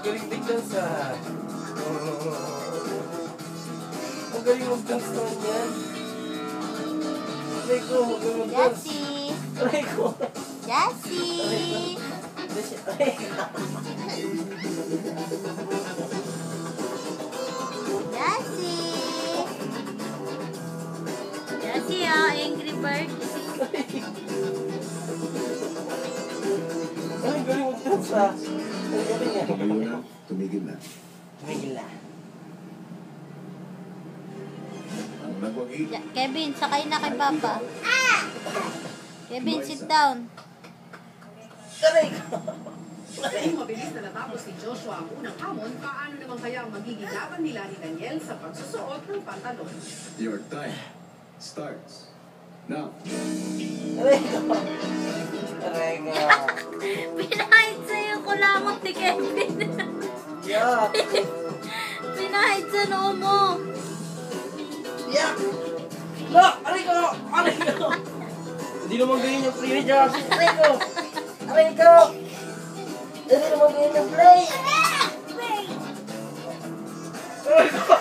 galing tignan sa... Ang galing mag-dance naman yan. Aray ko, magaling mag-dance. Jessie! Aray ko. Jessie! Aray ko. Jessie, oh, Angry Bird. Ang galing mag-dance ah. Ang galing yan. Tumayo na, tumigil na. Tumigil na. Ang nagwagi. Kevin, sakay na kay Papa. Kevin, sit down. Aray ko. Kung mabilis na natapos ni Joshua ang unang hamon, paano naman kaya ang magiging laban nila ni Daniel sa pagsusuot ng pantalon? Your time starts now. Aray ko. Aray ko. Pinahid sa'yo kulangot ni Kevin. Yak. Pinahid sa noo mo. Yak. No! Aray ko. Aray ko. Hindi naman ganyan yung play ni Josh. Aray ko. Aray ko. Hindi naman ganyan yung play. Aray ko.